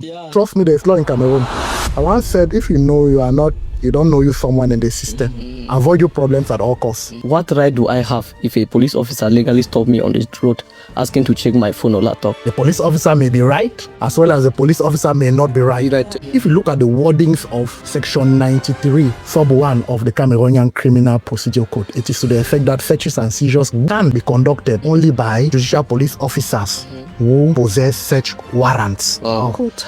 Yeah. Trust me, there's law in Cameroon. I once said, if you know you don't know someone in the system, avoid your problems at all costs. What right do I have if a police officer legally stopped me on the road asking to check my phone or laptop? The police officer may be right, as well as the police officer may not be right. If you look at the wordings of Section 93, Sub 1 of the Cameroonian Criminal Procedure Code, it is to the effect that searches and seizures can be conducted only by judicial police officers who possess search warrants.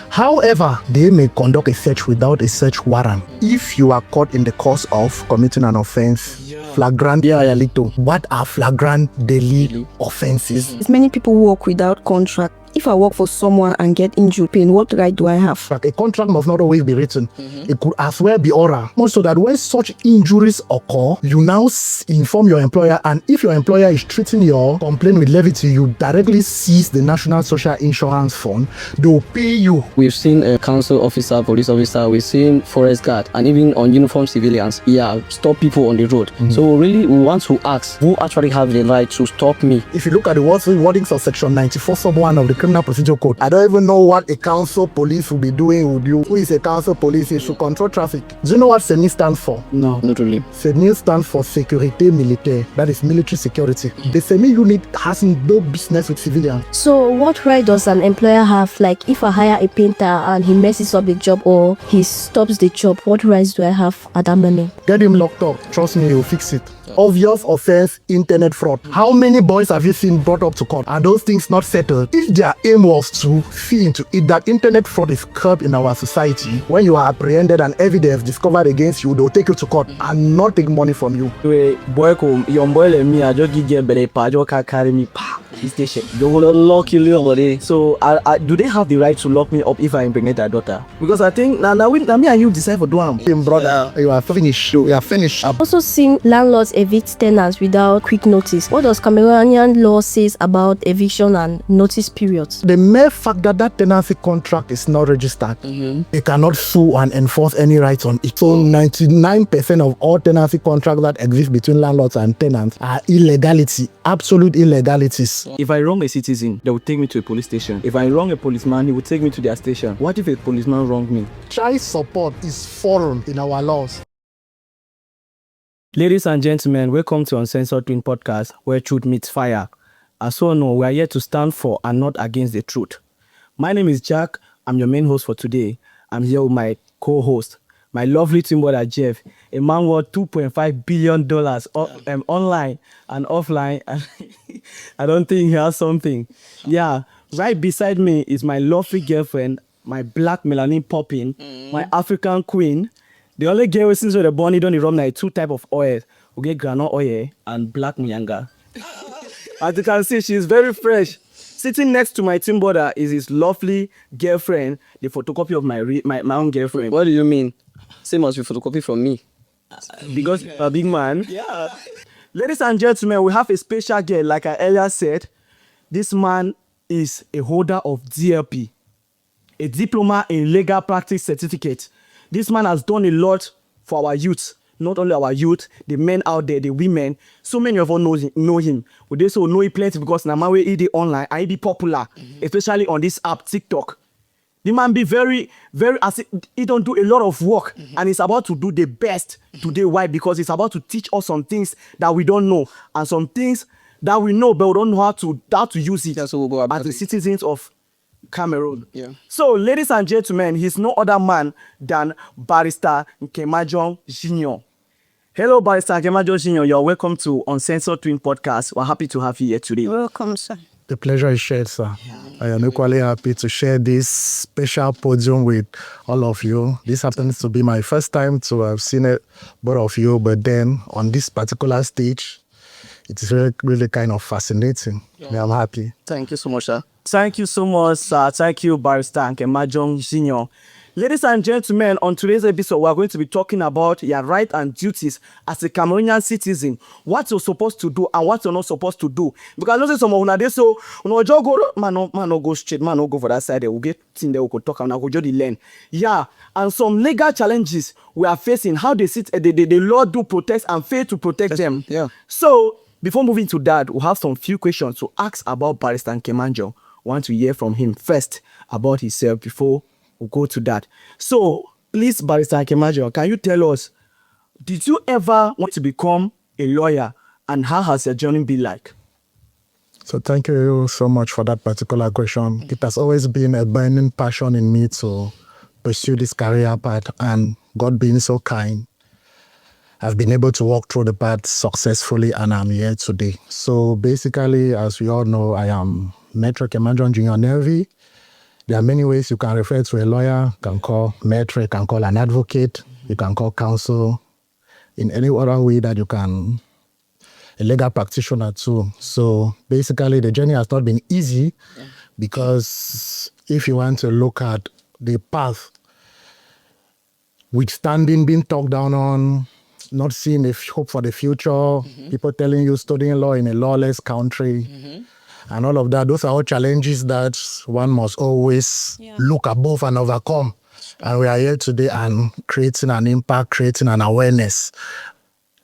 However, they may conduct a search without a search warrant if you are caught in the course of committing an offense. Flagrant delicto. What are flagrant daily offenses? Many people work without contract. If I work for someone and get injured pain, what right do I have? A contract must not always be written. It could as well be oral. So that when such injuries occur, you now inform your employer, and if your employer is treating your complaint with levity, you directly seize the National Social Insurance Fund. They will pay you. We've seen a council officer, police officer, we've seen forest guard, and even on uniformed civilians, stop people on the road. So really, we want to ask, who actually have the right to stop me? If you look at the wordings of Section 94 Sub 1 of the Criminal Procedure Code, I don't even know what a council police will be doing with you. Who is a council police? It should control traffic. Do you know what CENI stands for? No, not really. CENI stands for Sécurité Militaire. That is military security. The CENI unit has no business with civilians. So what right does an employer have? Like if I hire a painter and he messes up the job or he stops the job, what rights do I have at that moment? Get him locked up. Trust me, he'll fix it. Obvious offense, internet fraud. How many boys have you seen brought up to court? Are those things not settled? If their aim was to see into it that internet fraud is curbed in our society, when you are apprehended and evidence discovered against you, they'll take you to court and not take money from you. Boy, young boy like me, I just give them a just can't carry me. Station. They will lock you over there. So, do they have the right to lock me up if I impregnate their daughter? Because I think now me and you decide for doing. Brother, you are finished. You are finished. I've also seen landlords evict tenants without quick notice. What does Cameroonian law says about eviction and notice periods? The mere fact that tenancy contract is not registered, they cannot sue and enforce any rights on it. So 99% of all tenancy contracts that exist between landlords and tenants are illegality, absolute illegalities. If I wrong a citizen, they will take me to a police station. If I wrong a policeman, he will take me to their station. What if a policeman wronged me? Child support is foreign in our laws. Ladies and gentlemen, welcome to Uncensored Twin Podcast, where truth meets fire. As you all know, we are here to stand for and not against the truth. My name is Jack. I'm your main host for today. I'm here with my co-host, my lovely twin brother Jeff, a man worth $2.5 billion online and offline. I don't think he has something. Yeah, right beside me is my lovely girlfriend, my black melanin popping, my African queen. The only girl since the born don't run like two type of oil. We get granite oil and black muyanga. As you can see, she's very fresh. Sitting next to my twin brother is his lovely girlfriend, the photocopy of my own girlfriend. What do you mean? Same must be photocopy from me. Because a big man. Yeah. Ladies and gentlemen, we have a special guest. Like I earlier said, this man is a holder of DLP, a diploma in legal practice certificate. This man has done a lot for our youth. Not only our youth, the men out there, the women. So many of us know him. We also know him plenty because now he is online and he popular, especially on this app, TikTok. The man be very, very, he don't do a lot of work and he's about to do the best today. Why? Because he's about to teach us some things that we don't know and some things that we know but we don't know how to use it as the citizens of Cameroon. Yeah. So, ladies and gentlemen, he's no other man than Barrister Nkemajon Jr. Hello, Barrister Nkemajon Jr. You're welcome to Uncensored Twin Podcast. We're happy to have you here today. Welcome, sir. The pleasure is shared, sir. I am equally happy to share this special podium with all of you. This happens to be my first time to have seen it, both of you, but then on this particular stage, it is really, really kind of fascinating. Yeah, I'm happy. Thank you so much, sir. Thank you so much, sir. Thank you, Barrister Nkemajon Jr. Ladies and gentlemen, on today's episode, we are going to be talking about your rights and duties as a Cameroonian citizen. What you're supposed to do and what you're not supposed to do. Because I know some of them, so just go, man, no go straight, man, no go for that side. We'll get in there, we could talk and I'll go just learn. Yeah, and some legal challenges we are facing, how they sit, the law do protect and fail to protect them. Yeah. So, before moving to that, we have some few questions to ask about Barrister Nkemajon. Want to hear from him first about himself before we'll go to that. So, please, Barrister Akemajo, can you tell us, did you ever want to become a lawyer, and how has your journey been like? So thank you so much for that particular question. It has always been a burning passion in me to pursue this career path, and God being so kind, I've been able to walk through the path successfully, and I'm here today. So basically, as we all know, I am Maitre Kemajon Junior Navy. There are many ways you can refer to a lawyer. You can call Maitre, you can call an advocate, you can call counsel, in any other way that you can, a legal practitioner too. So basically, the journey has not been easy because if you want to look at the path, withstanding being talked down on, not seeing a hope for the future, people telling you studying law in a lawless country, and all of that, those are all challenges that one must always look above and overcome. And we are here today and creating an impact, creating an awareness.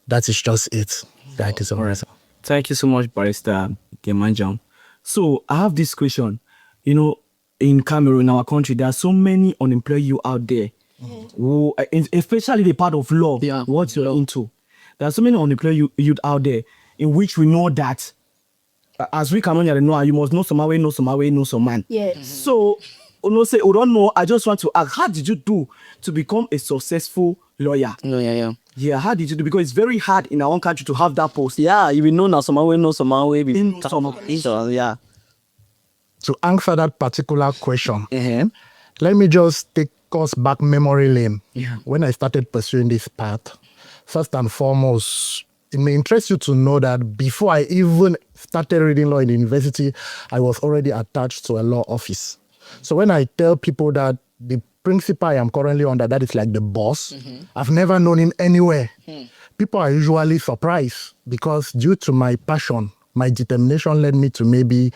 That is just it. That is all. Thank you so much, Barrister Kemanjam. So I have this question. You know, in Cameroon, our country, there are so many unemployed youth out there, who, especially the part of law, what you're into. There are so many unemployed youth out there in which we know that, as we Cameroonian know, you must know some way, know some way, know some man. Yes. So, we don't know. I just want to ask, how did you do to become a successful lawyer? Yeah, how did you do? Because it's very hard in our own country to have that post. Yeah, you will know now some way, know some way. Yeah. To answer that particular question, let me just take us back memory lane. When I started pursuing this path, first and foremost, it may interest you to know that before I even started reading law in the university, I was already attached to a law office. So when I tell people that the principal I am currently under, that is like the boss, I've never known him anywhere. People are usually surprised because due to my passion, my determination led me to maybe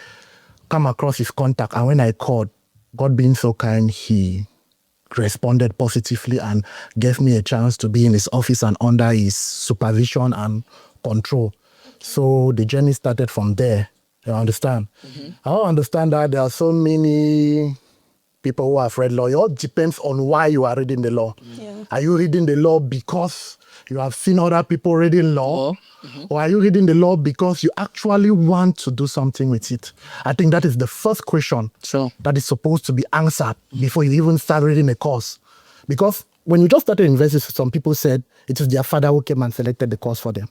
come across his contact. And when I called, God being so kind, he responded positively and gave me a chance to be in his office and under his supervision and control. So the journey started from there. You understand? I understand that there are so many people who have read law. It all depends on why you are reading the law. Are you reading the law because you have seen other people reading law? Or are you reading the law because you actually want to do something with it? I think that is the first question that is supposed to be answered before you even start reading a course. Because when you just started university, some people said it is their father who came and selected the course for them.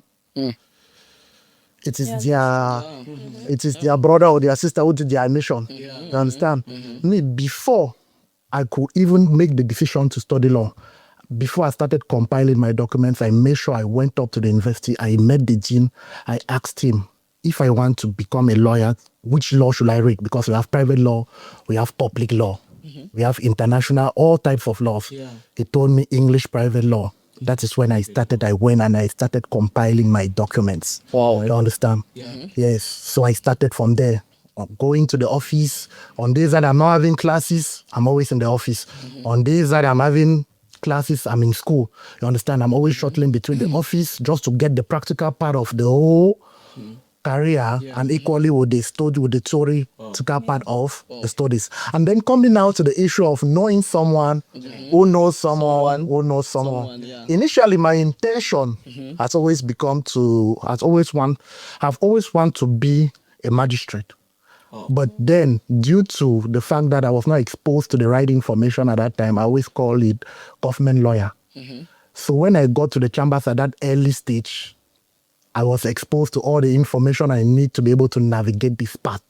It is their brother or their sister who did their admission. You understand? Me, before I could even make the decision to study law, before I started compiling my documents, I made sure I went up to the university, I met the dean, I asked him, if I want to become a lawyer, which law should I read? Because we have private law, we have public law, we have international, all types of laws. He told me English private law. That is when I started. I went and I started compiling my documents. Wow. You understand? Yes. So I started from there. Going to the office. On days that I'm not having classes, I'm always in the office. On days that I'm having classes, I'm in school. You understand? I'm always shuttling between the office just to get the practical part of the whole career and equally with the theoretical part of the studies. And then coming now to the issue of knowing someone who knows someone who knows someone. Initially, my intention has always I've always wanted to be a magistrate. But then, due to the fact that I was not exposed to the right information at that time, I always call it government lawyer. So when I got to the chambers at that early stage, I was exposed to all the information I need to be able to navigate this path.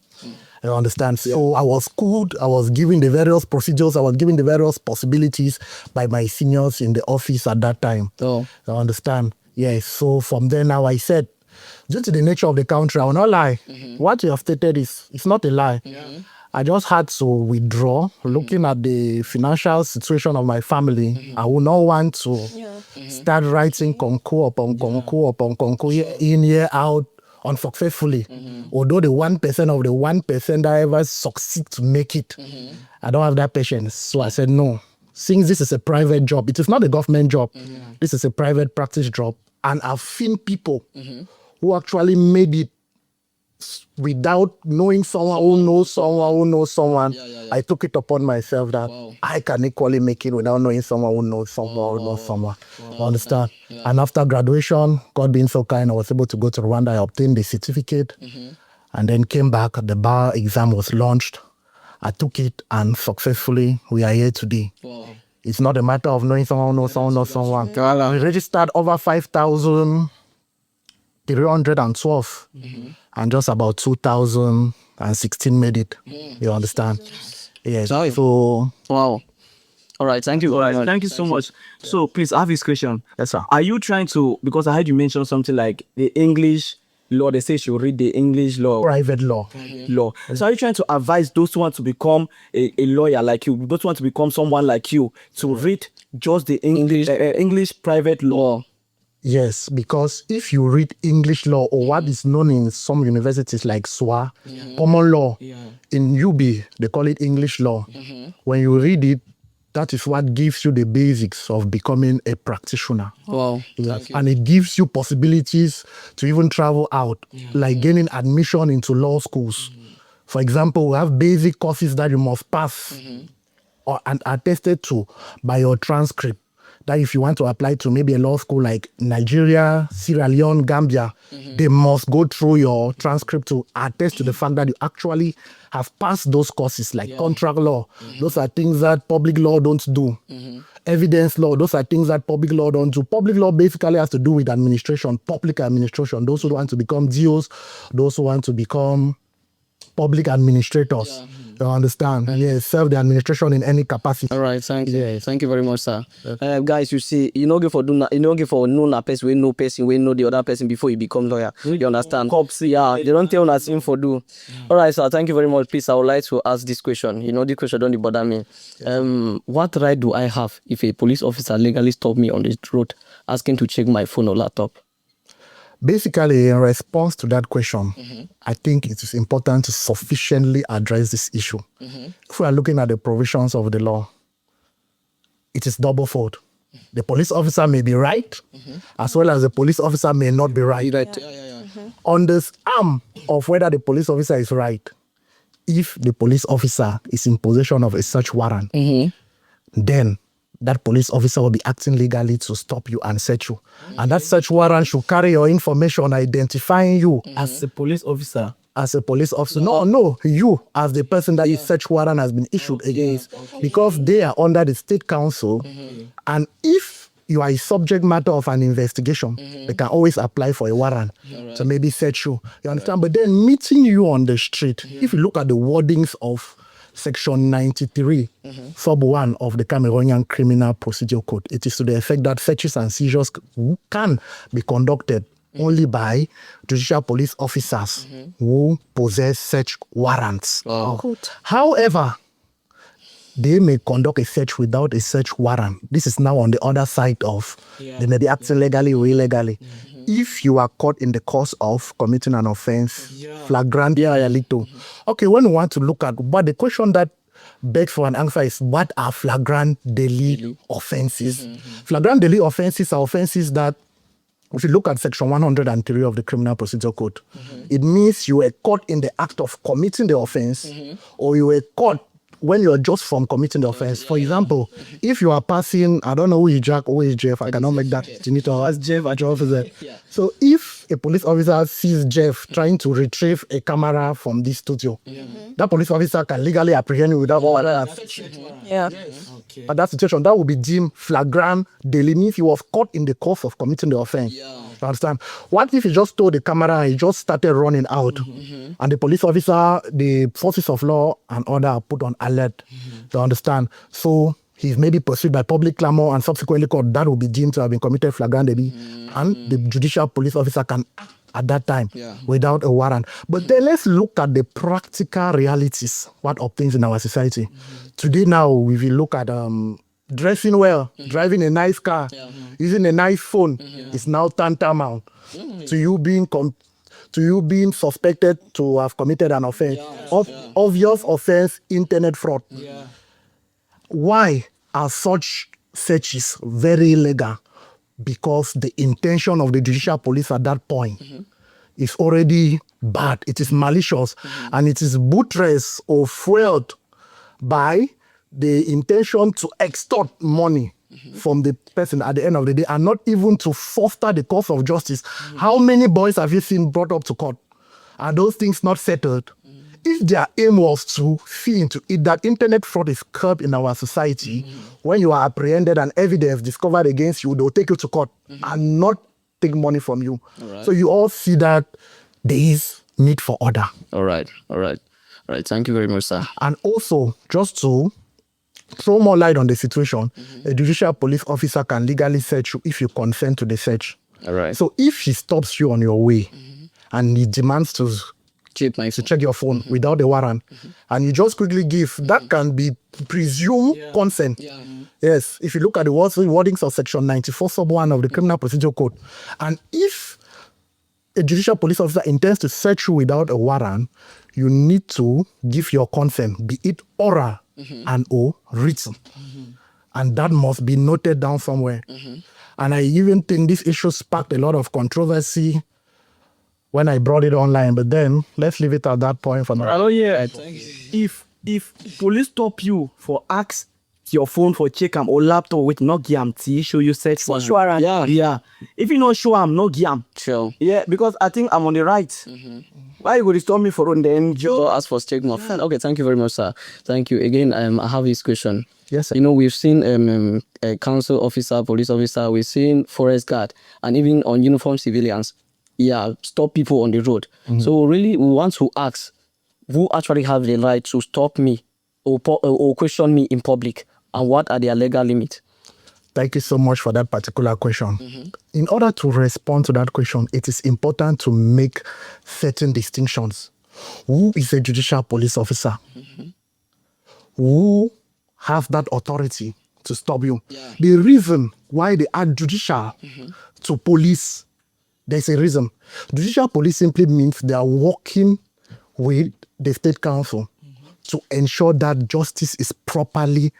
You understand? So I was schooled, I was given the various procedures, I was given the various possibilities by my seniors in the office at that time. You understand? Yes. So from there now I said, due to the nature of the country, I will not lie. What you have stated it's not a lie. I just had to withdraw, looking at the financial situation of my family. I would not want to start writing concours upon concours upon concours, year in, year out, unsuccessfully. Although the 1% of the 1% that ever succeed to make it, I don't have that patience. So I said, no, since this is a private job, it is not a government job. This is a private practice job. And I've seen people who actually made it without knowing someone who knows someone who knows someone, I took it upon myself that I can equally make it without knowing someone who knows someone who knows someone. You understand? And after graduation, God being so kind, I was able to go to Rwanda. I obtained the certificate and then came back. The bar exam was launched. I took it and successfully we are here today. It's not a matter of knowing someone who knows someone knows someone. We registered over 5,312 and just about 2,016 made it. You understand? Yes. So Wow. All right. Thank you. All right, thank you so much. So please, I have this question. yes, sir. Are you trying to, because I heard you mention something like the English law, they say you read the English law. Private law. So are you trying to advise those who want to become a lawyer like you, those who want to become someone like you, to read just the English private law? Yes, because if you read English law or what is known in some universities like SWA, common law, in UB, they call it English law. When you read it, that is what gives you the basics of becoming a practitioner. Wow. And it gives you possibilities to even travel out, like gaining admission into law schools. For example, we have basic courses that you must pass and attested to by your transcript. That if you want to apply to maybe a law school like Nigeria, Sierra Leone, Gambia, they must go through your transcript to attest to the fact that you actually have passed those courses, like contract law. Those are things that public law don't do. Evidence law, those are things that public law don't do. Public law basically has to do with administration, public administration. Those who want to become DOs, those who want to become public administrators. You understand? Yes, serve the administration in any capacity. All right, thank you. Thank you very much, sir. Guys, you see, you know, for know a person, we know person, we know the other person before you become lawyer. You understand? Cops, they don't tell nothing for do. All right, sir. Thank you very much. Please, I would like to ask this question. You know, this question don't bother me. What right do I have if a police officer legally stop me on the road asking to check my phone or laptop? Basically, in response to that question, I think it is important to sufficiently address this issue. If we are looking at the provisions of the law, it is double-fold. The police officer may be right, as well as the police officer may not be right. On the arm of whether the police officer is right, if the police officer is in possession of a search warrant, then that police officer will be acting legally to stop you and search you. And that search warrant should carry your information identifying you As a police officer. as a police officer. No, you as the person that your search warrant has been issued against, because they are under the state council. And if you are a subject matter of an investigation, they can always apply for a warrant to maybe search you. You understand? But then meeting you on the street, if you look at the wordings of Section 93, Sub 1 of the Cameroonian Criminal Procedure Code, it is to the effect that searches and seizures can be conducted only by judicial police officers who possess search warrants. However, they may conduct a search without a search warrant. This is now on the other side of they may be acting legally or illegally. If you are caught in the course of committing an offense, flagrant delicto. Okay, when we want to look at, but the question that begs for an answer is, what are flagrant delit offenses? Flagrant delit offenses are offenses that, if you look at Section 103 of the Criminal Procedure Code, it means you were caught in the act of committing the offense, or you were caught when you're just from committing the offense. For example, if you are passing, I don't know who is Jack, who is Jeff, I cannot make that. You need to ask Jeff at your officer. So if a police officer sees Jeff trying to retrieve a camera from this studio, that police officer can legally apprehend you without warrant. At that situation, that will be deemed flagrant delit, means he was caught in the course of committing the offense. You understand? What if he just stole the camera and he just started running out, and the police officer, the forces of law and order are put on alert? You understand? So he's maybe pursued by public clamor and subsequently caught. That will be deemed to have been committed flagrant delit, and the judicial police officer can at that time without a warrant. But then let's look at the practical realities, what obtains in our society. Today now, if you look at dressing well, driving a nice car, using a nice phone, is now tantamount to you being suspected to have committed an offense. Obvious offense, internet fraud. Why are such searches very illegal? Because the intention of the judicial police at that point is already bad. It is malicious, and it is buttressed or fueled by the intention to extort money from the person at the end of the day, and not even to foster the cause of justice. How many boys have you seen brought up to court? Are those things not settled? If their aim was to see into it that internet fraud is curbed in our society, when you are apprehended and evidence discovered against you, they'll take you to court and not take money from you. So you all see that there is need for order. All right. Thank you very much, sir. And also, just to throw more light on the situation, a judicial police officer can legally search you if you consent to the search. All right. So if she stops you on your way and he demands to check your phone without a warrant, and you just quickly give, that can be presumed consent. Yes, if you look at the wordings of section 94 sub 1 of the Criminal Procedure Code, and if a judicial police officer intends to search you without a warrant, you need to give your consent, be it oral and or written. And that must be noted down somewhere. And I even think this issue sparked a lot of controversy when I brought it online, but then let's leave it at that point for now. Hello, yeah. If police stop you for ask your phone for check or laptop with no guarantee, show you search for warrant. Yeah. If you not show I'm no guarantee. Sure. Yeah, because I think I'm on the right. Why you go to stop me for on the end? So ask for statement. Okay, thank you very much, sir. Thank you again. I have this question. Yes, sir. You know, we've seen a council officer, police officer, we've seen forest guard, and even on uniformed civilians. Stop people on the road. So really, we want to ask who actually have the right to stop me or question me in public, and what are their legal limits? Thank you so much for that particular question. In order to respond to that question, it is important to make certain distinctions. Who is a judicial police officer? Who have that authority to stop you? The reason why they add judicial to police, there's a reason. Judicial police simply means they are working with the state council to ensure that justice is properly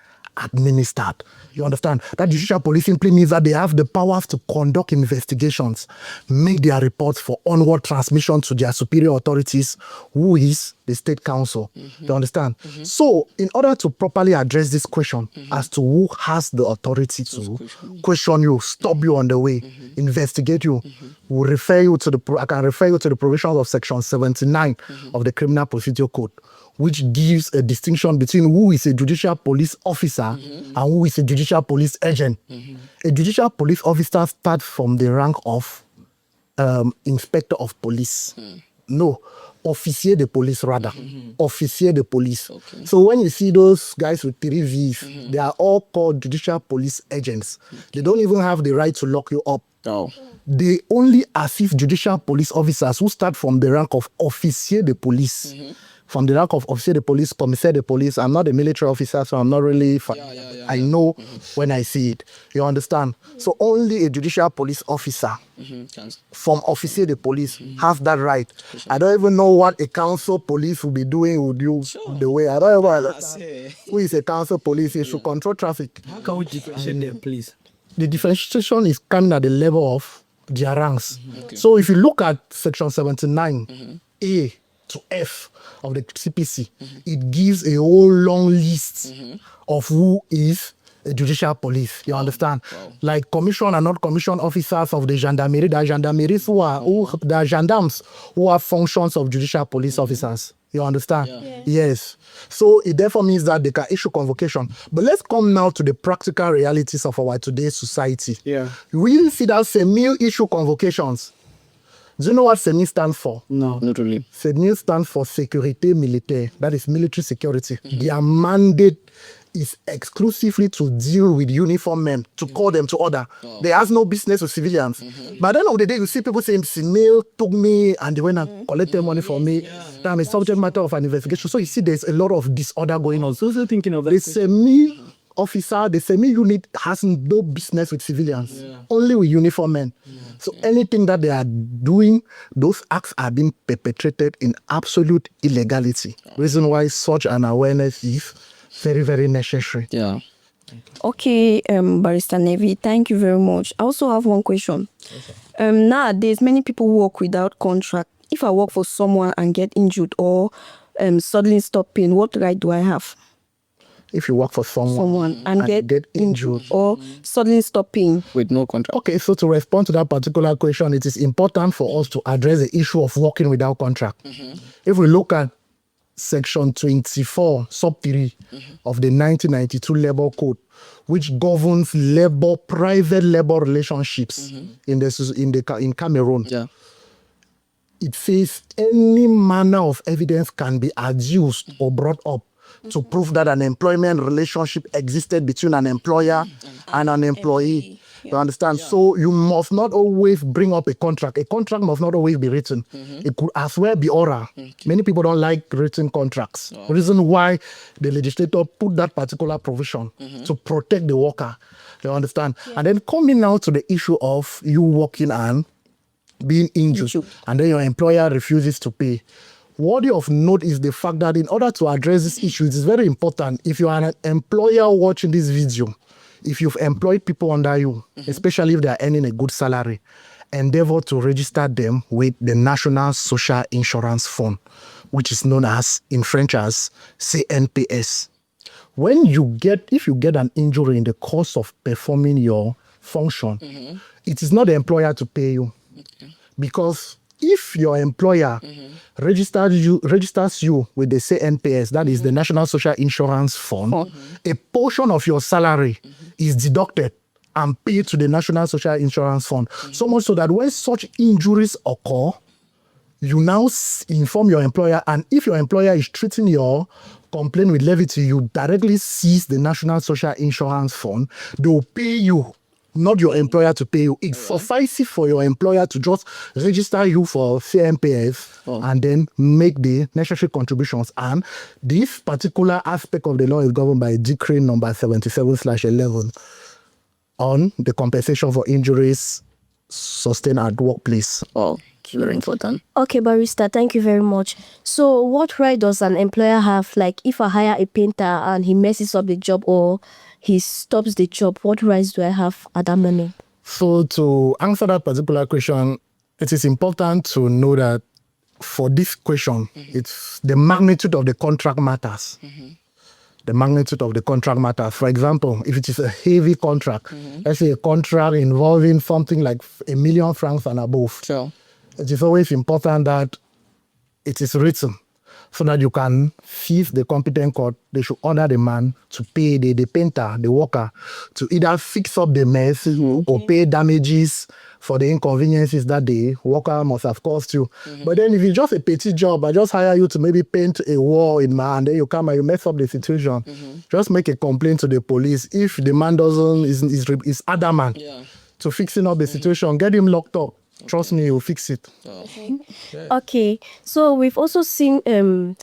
administered. You understand? That judicial police simply means that they have the powers to conduct investigations, make their reports for onward transmission to their superior authorities, who is the state council. You understand? So, in order to properly address this question as to who has the authority to question you, stop you on the way, investigate you, we'll refer you to I can refer you to the provisions of section 79 of the Criminal Procedure Code, which gives a distinction between who is a judicial police officer and who is a judicial police agent. A judicial police officer starts from the rank of inspector of police. No, officier de police rather. Officier de police. So when you see those guys with 3 V's, they are all called judicial police agents. They don't even have the right to lock you up. They only assist judicial police officers who start from the rank of officier de police. From the rank of officer de police, commissaire de police. I'm not a military officer, so I'm not really... I know when I see it. You understand? So only a judicial police officer from officer de police have that right. I don't even know what a council police will be doing with you the way. I don't even understand. Who is a council police? He should control traffic. How can we differentiate them, please? The differentiation is coming at the level of their ranks. So if you look at section 79, A to F of the CPC, it gives a whole long list of who is a judicial police. You understand? Like commissioned and not commissioned officers of the gendarmerie, the gendarmeries the gendarmes who have functions of judicial police officers. You understand? Yes. So it therefore means that they can issue convocation. But let's come now to the practical realities of our today's society. We even see that SEMIL issue convocations. Do you know what SEMIL stands for? No, not really. SEMIL stands for Sécurité Militaire. That is military security. Their mandate is exclusively to deal with uniformed men, to call them to order. They have no business with civilians. But at the end of the day, you see people saying, SEMIL took me and they went and collected money from me. That is subject matter of an investigation. So you see there's a lot of disorder going on. So thinking of that. The SEMIL officer, the SEMIL unit has no business with civilians, only with uniformed men. So anything that they are doing, those acts are being perpetrated in absolute illegality. Reason why such an awareness is very, very necessary. Okay, Barrister Nevi, thank you very much. I also have one question. Nowadays, many people work without contract. if I work for someone and get injured or suddenly stop paying, what right do I have? If you work for someone and get injured or suddenly stop paying with no contract. Okay, so to respond to that particular question, it is important for us to address the issue of working without contract. If we look at Section 24, sub 3 of the 1992 Labor Code, which governs private labor relationships in Cameroon. Yeah. It says any manner of evidence can be adduced or brought up to prove that an employment relationship existed between an employer and an employee. You understand? Yeah. So you must not always bring up a contract. A contract must not always be written. It could as well be oral. Many people don't like written contracts. The reason why the legislator put that particular provision to protect the worker. You understand? Yeah. And then coming now to the issue of you working and being injured, and then your employer refuses to pay. Worthy of note is the fact that in order to address this issue, it is very important. If you are an employer watching this video, if you've employed people under you, especially if they are earning a good salary, endeavor to register them with the National Social Insurance Fund, which is known as, in French, as CNPS. If you get an injury in the course of performing your function, it is not the employer to pay you. Because if your employer registers you with the CNPS, that is the National Social Insurance Fund, a portion of your salary is deducted and paid to the National Social Insurance Fund. So much so that when such injuries occur, you now inform your employer, and if your employer is treating your complaint with levity, you directly seize the National Social Insurance Fund. They will pay you, not your employer to pay you. It suffices for your employer to just register you for CNPS and then make the necessary contributions. And this particular aspect of the law is governed by Decree number 77/11 on the compensation for injuries sustained at workplace. Oh, very important. Okay, barrister, thank you very much. So what right does an employer have, like if I hire a painter and he messes up the job or he stops the job, what rights do I have at that moment? So to answer that particular question, it is important to know that for this question, it's the magnitude of the contract matters. The magnitude of the contract matters. For example, if it is a heavy contract, let's say a contract involving something like 1 million francs and above, Sure. it is always important that it is written so that you can seize the competent court. They should order the man to pay the painter, the worker, to either fix up the mess or pay damages for the inconveniences that the worker must have caused you. But then if it's just a petty job, I just hire you to maybe paint a wall in my hand, then you come and you mess up the situation. Just make a complaint to the police. If the man is adamant to fixing up the situation, get him locked up. Trust me, you'll fix it. Okay, so we've also seen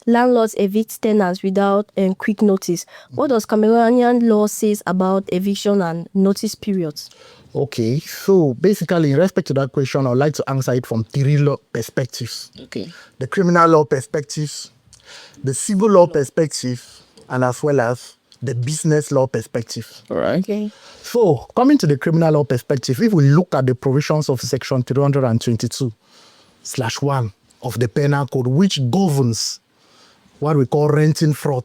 landlords evict tenants without quick notice. What does Cameroonian law says about eviction and notice periods? Okay, so basically in respect to that question, I'd like to answer it from 3 law perspectives. Okay. The criminal law perspective, the civil law perspective, and as well as the business law perspective. All right. Okay. So, coming to the criminal law perspective, if we look at the provisions of Section 322/1 of the Penal Code, which governs what we call renting fraud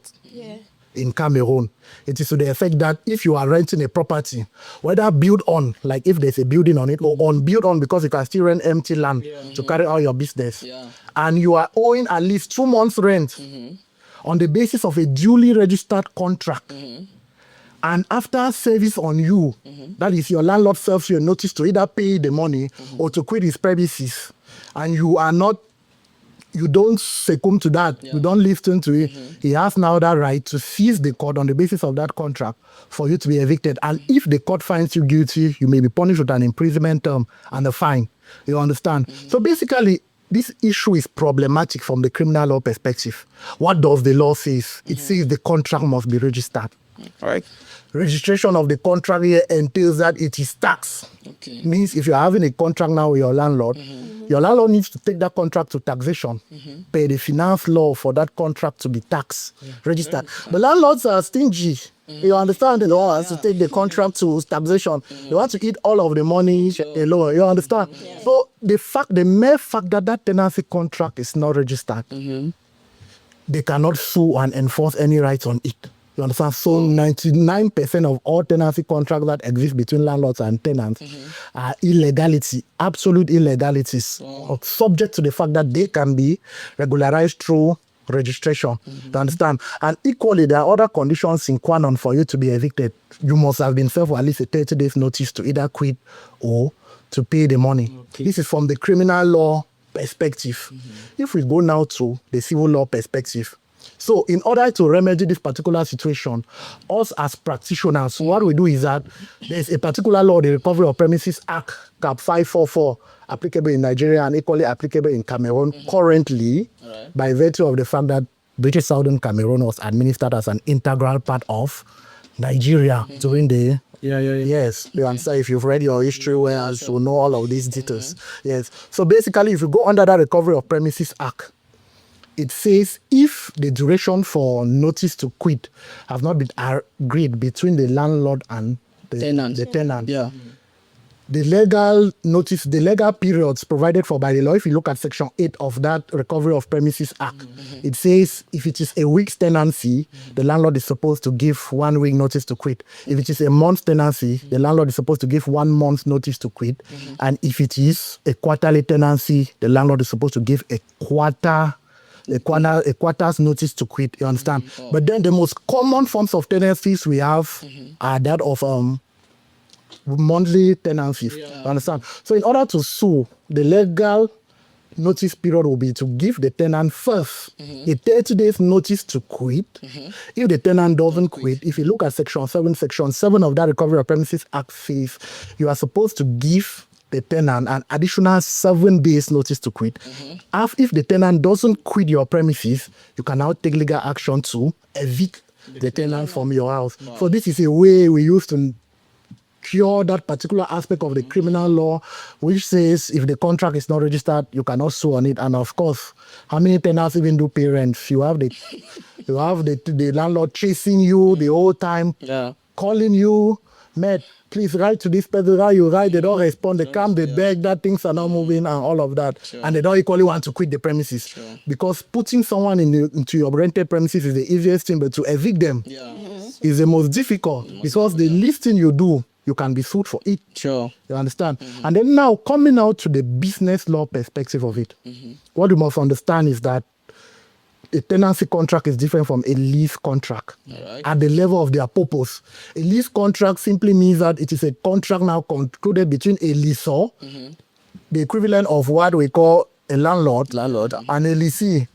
in Cameroon, it is to the effect that if you are renting a property, whether built on, like if there's a building on it, or unbuilt on because you can still rent empty land to carry out your business, and you are owing at least 2 months' rent on the basis of a duly registered contract, and after service on you, that is, your landlord serves you a notice to either pay the money or to quit his premises, and you don't succumb to that, you don't listen to it, he has now that right to seize the court on the basis of that contract for you to be evicted. And if the court finds you guilty, you may be punished with an imprisonment term and a fine. You understand? So basically, this issue is problematic from the criminal law perspective. What does the law say? It says the contract must be registered. All right. Registration of the contract here entails that it is tax. Okay. Means if you're having a contract now with your landlord, Your landlord needs to take that contract to taxation, pay the finance law for that contract to be taxed, registered. The landlords are stingy. You understand? They don't want to take the contract to taxation. They want to eat all of the money alone. You understand? So the mere fact that that tenancy contract is not registered, they cannot sue and enforce any rights on it. You understand? So 99% of all tenancy contracts that exist between landlords and tenants are illegality, absolute illegalities, subject to the fact that they can be regularized through registration. You understand? And equally, there are other conditions in qua non for you to be evicted. You must have been served for at least a 30 days notice to either quit or to pay the money. This is from the criminal law perspective. If we go now to the civil law perspective, so in order to remedy this particular situation, us as practitioners, what we do is that there's a particular law, the Recovery of Premises Act, Cap 544, applicable in Nigeria and equally applicable in Cameroon currently, by virtue of the fact that British Southern Cameroon was administered as an integral part of Nigeria during the Yes, you understand. If you've read your history, well, you know all of these details. Yes. So basically, if you go under that Recovery of Premises Act, it says if the duration for notice to quit have not been agreed between the landlord and the tenant, the legal notice, the legal periods provided for by the law, if you look at Section 8 of that Recovery of Premises Act, it says if it is a week's tenancy, the landlord is supposed to give 1 week notice to quit. If it is a month's tenancy, the landlord is supposed to give 1 month's notice to quit. And if it is a quarterly tenancy, the landlord is supposed to give a quarter's notice to quit. You understand? But then the most common forms of tenancies we have are that of monthly tenancies. You understand? So in order to sue, the legal notice period will be to give the tenant first a 30 days notice to quit. If the tenant doesn't quit, if you look at Section 7 of that Recovery of Premises Act says you are supposed to give the tenant an additional 7 days notice to quit. If the tenant doesn't quit your premises, you can now take legal action to evict the tenant from your house. So this is a way we use to cure that particular aspect of the criminal law, which says if the contract is not registered, you cannot sue on it. And of course, how many tenants even do pay rent? You have the landlord chasing you the whole time, calling you, mate, please write to this person. You write, they don't respond, they come, they beg that things are not moving and all of that. And they don't equally want to quit the premises. Because putting someone into your rented premises is the easiest thing, but to evict them is the most difficult. Because the least thing you do, you can be sued for it. You understand? And then now, coming out to the business law perspective of it, what you must understand is that a tenancy contract is different from a lease contract at the level of their purpose. A lease contract simply means that it is a contract now concluded between a lessor, the equivalent of what we call a landlord and a lessee.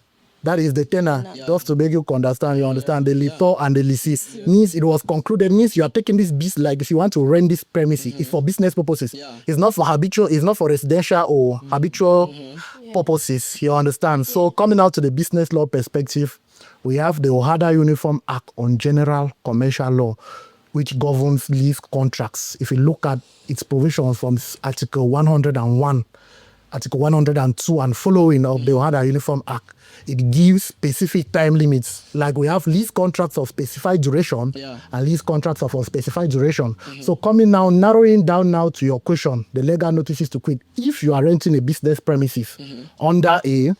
That is the tenant. Just to make you understand, the lessor and the lessee means it was concluded, means you are taking this business, like if you want to rent this premises, it's for business purposes. It's not for habitual, it's not for residential or habitual purposes. You understand? So coming out to the business law perspective, we have the Ohada Uniform Act on General Commercial Law, which governs lease contracts. If you look at its provisions from Article 101, Article 102 and following of the Ohada Uniform Act, it gives specific time limits. Like we have lease contracts of specified duration and lease contracts of unspecified duration. So coming now, narrowing down now to your question, the legal notices to quit. If you are renting a business premises under a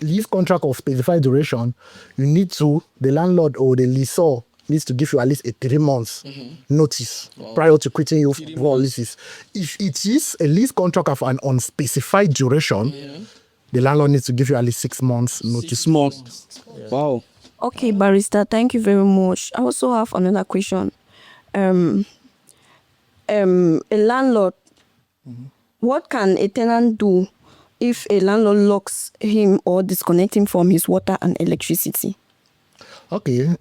lease contract of specified duration, you need to, the landlord or the lessor needs to give you at least a 3 months notice prior to quitting you for leases. If it is a lease contract of an unspecified duration, the landlord needs to give you at least 6 months notice. Wow. Okay, barrister, thank you very much. I also have another question. A landlord, what can a tenant do if a landlord locks him or disconnects him from his water and electricity? Okay.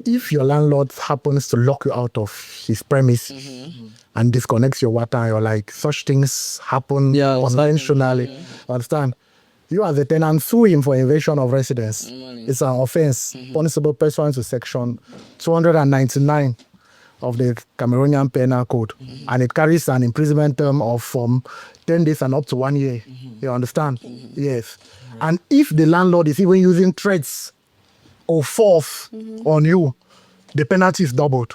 If your landlord happens to lock you out of his premise and disconnects your water, and you're like, such things happen unintentionally. Understand? You as a tenant sue him for invasion of residence. It's an offense punishable pursuant to Section 299 of the Cameroonian Penal Code, and it carries an imprisonment term of from 10 days and up to 1 year. You understand? Yes. And if the landlord is even using threats or force on you, the penalty is doubled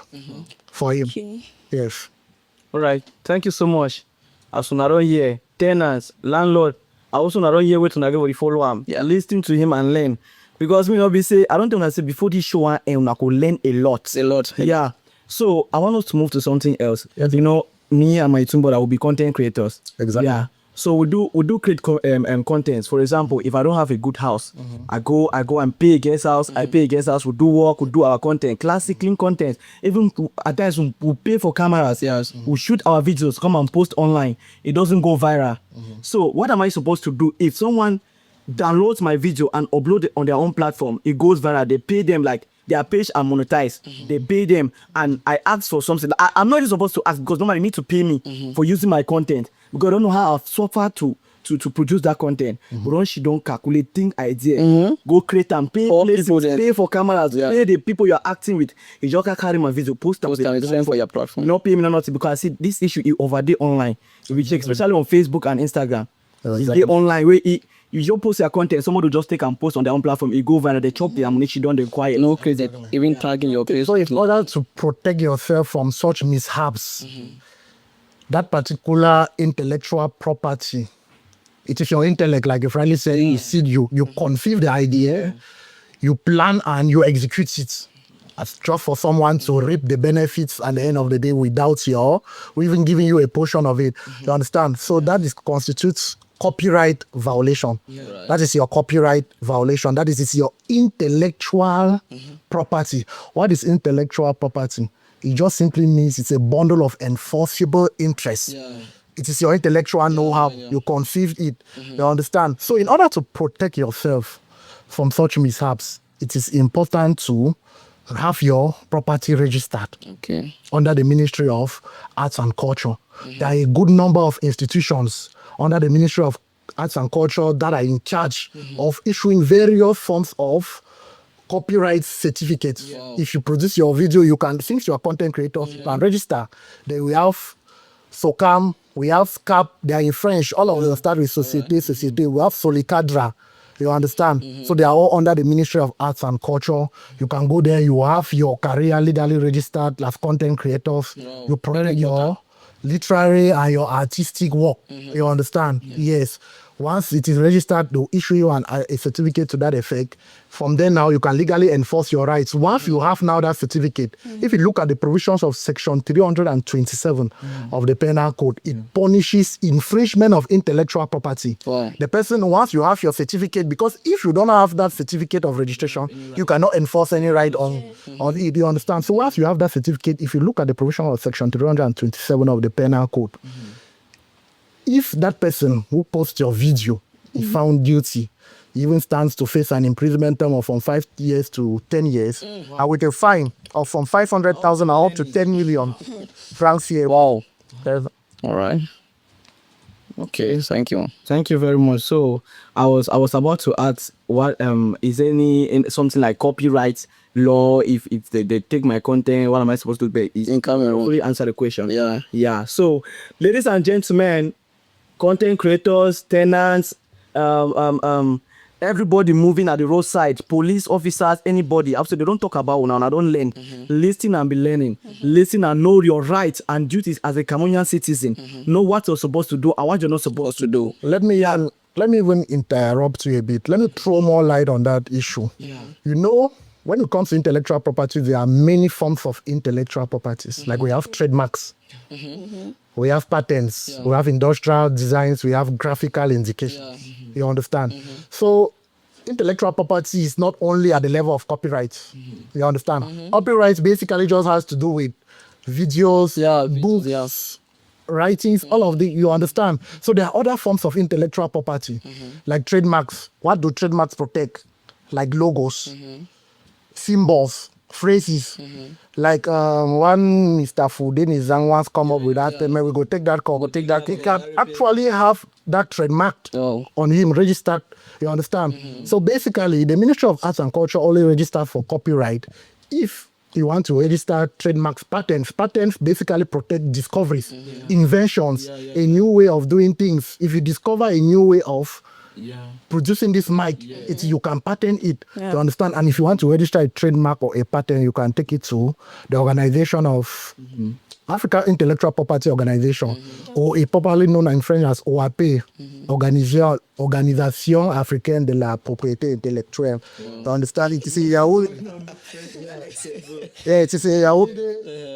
for him. Okay. Yes. All right. Thank you so much. As soon as here, tenants, landlord, I also not here wait to everybody follow him. Yeah, listen to him and learn. Because me not be say, I don't think I say before this show and I could learn a lot. A lot. Yeah. So I want us to move to something else. Yes. You know, me and my team, but I will be content creators. Exactly. Yeah. So we do create contents. For example, if I don't have a good house, I go and pay a guest house. I pay a guest house. We do work. We do our content, classic clean content. Even at times we pay for cameras. Yes. We shoot our videos, come and post online. It doesn't go viral. So what am I supposed to do if someone downloads my video and upload it on their own platform? It goes viral. They pay them like their page are monetized. They pay them, and I ask for something. I'm not even supposed to ask because nobody need to pay me for using my content. Because I don't know how I've suffered to produce that content. But once she don't calculate, think idea, go create and pay places, pay for cameras, pay the people you're acting with. You just can't carry my video, post them for your platform. Not pay me nothing because I see this issue is over there online. We check, especially on Facebook and Instagram. It's there online where you just post your content, somebody will just take and post on their own platform. It go viral, they chop the ammunition, don't they quiet. No crazy, even tagging your page. So in order to protect yourself from such mishaps, that particular intellectual property, it is your intellect, like if Riley said, you conceive the idea, you plan and you execute it. As just for someone to reap the benefits at the end of the day without or even giving you a portion of it. You understand? So that constitutes copyright violation. That is your copyright violation. That is your intellectual property. What is intellectual property? It just simply means it's a bundle of enforceable interests. It is your intellectual know-how. You conceived it. You understand? So in order to protect yourself from such mishaps, it is important to have your property registered under the Ministry of Arts and Culture. There are a good number of institutions under the Ministry of Arts and Culture that are in charge of issuing various forms of copyright certificates. If you produce your video, you can, since you're a content creator, you can register. Then we have SOCAM, we have SCAP, they are in French, all of them start with Société, we have Solicadra, you understand? So they are all under the Ministry of Arts and Culture. You can go there, you have your career legally registered as content creators. You protect your literary and your artistic work. You understand? Yes. Once it is registered, they'll issue you a certificate to that effect. From there now, you can legally enforce your rights. Once you have now that certificate, if you look at the provisions of Section 327 of the Penal Code, it punishes infringement of intellectual property. The person, once you have your certificate, because if you don't have that certificate of registration, you cannot enforce any right on it. You understand? So once you have that certificate, if you look at the provision of Section 327 of the Penal Code, if that person who posts your video is found guilty, he even stands to face an imprisonment term of from 5 years to 10 years, and with a fine of from 500,000 up to 10 million francs here. Wow. All right. Okay, thank you. Thank you very much. So I was about to ask, what is something like copyright law? If they take my content, what am I supposed to do? In Cameroon. Fully answer the question. Yeah. So, ladies and gentlemen, content creators, tenants, everybody moving at the roadside, police officers, anybody. Absolutely, they don't talk about now. I don't learn. Listen and be learning. Listen and know your rights and duties as a Cameroonian citizen. Know what you're supposed to do and what you're not supposed to do. Let me even interrupt you a bit. Let me throw more light on that issue. You know, when it comes to intellectual property, there are many forms of intellectual properties. Like we have trademarks. We have patents, we have industrial designs, we have graphical indications. You understand? So intellectual property is not only at the level of copyright. You understand? Copyright basically just has to do with videos, books, writings, all of the, you understand? So there are other forms of intellectual property, like trademarks. What do trademarks protect? Like logos, symbols, phrases. Like one Mr. Fudeni Zhang once come up with that, we go take that call, he can actually have that trademarked on him, registered, you understand? So basically, the Ministry of Arts and Culture only registers for copyright if you want to register trademarks, patents. Patents basically protect discoveries, inventions, a new way of doing things. If you discover a new way of producing this mic, you can patent it. You understand? And if you want to register a trademark or a patent, you can take it to the organization of African Intellectual Property Organization, or a popularly known in French as OAP, Organisation Africaine de la Propriété Intellectuelle. You understand? It is a Yahoo. It is a Yahoo.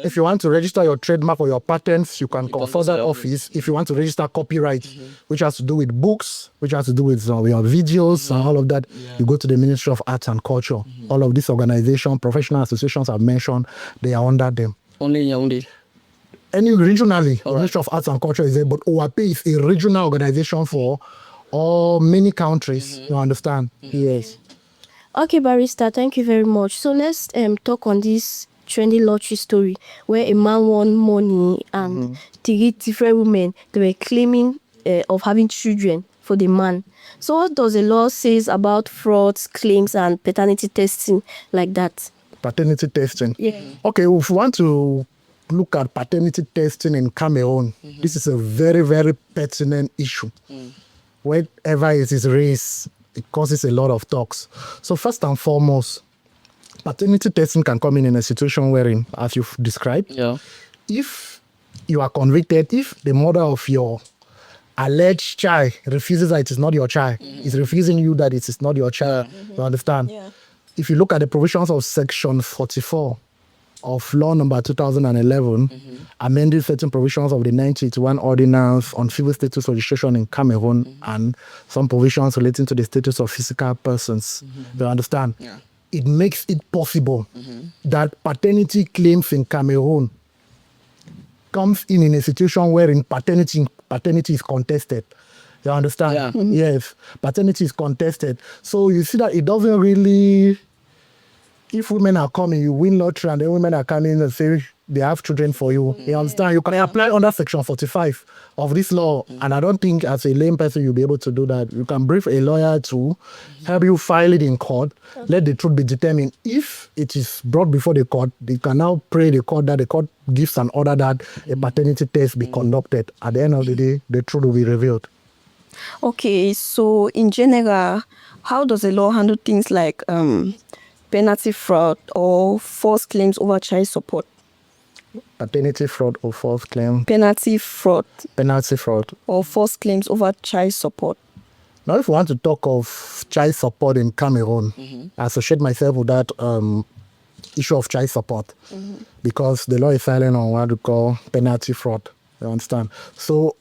If you want to register your trademark or your patents, you can consult that office. If you want to register copyright, which has to do with books, which has to do with your videos and all of that, you go to the Ministry of Arts and Culture. All of these organizations, professional associations I've mentioned, they are under them. Only in Yaoundé. Any regionally, the Ministry of Arts and Culture is there, but OAP is a regional organization for all many countries. You understand? Yes. Okay, Barrister, thank you very much. So let's talk on this trendy lottery story where a man won money and 3 different women, they were claiming of having children for the man. So what does the law says about frauds, claims, and paternity testing like that? Paternity testing. Yeah. Okay, if we want to look at paternity testing in Cameroon, this is a very, very pertinent issue. Wherever it is raised, it causes a lot of talks. So first and foremost, paternity testing can come in a situation wherein, as you've described, if you are convicted, if the mother of your alleged child refuses that it is not your child, is refusing you that it is not your child, you understand? Yeah. If you look at the provisions of Section 44 of Law Number 2011, amending certain provisions of the 1981 Ordinance on Civil Status Registration in Cameroon, and some provisions relating to the status of physical persons, you understand? Yeah. It makes it possible that paternity claims in Cameroon comes in a situation wherein paternity is contested. You understand? Yeah. Yes, paternity is contested. So you see that it doesn't really, if women are coming, you win lottery, and then women are coming and say they have children for you. You understand? You can apply under Section 45 of this law, and I don't think as a lame person you'll be able to do that. You can brief a lawyer to help you file it in court, let the truth be determined. If it is brought before the court, they can now pray the court that the court gives an order that a paternity test be conducted. At the end of the day, the truth will be revealed. Okay, so in general, how does the law handle things like penalty fraud or false claims over child support? Paternity fraud or false claim? Penalty fraud. Penalty fraud. Or false claims over child support. Now, if we want to talk of child support in Cameroon, I associate myself with that issue of child support because the law is silent on what we call penalty fraud. You understand? So,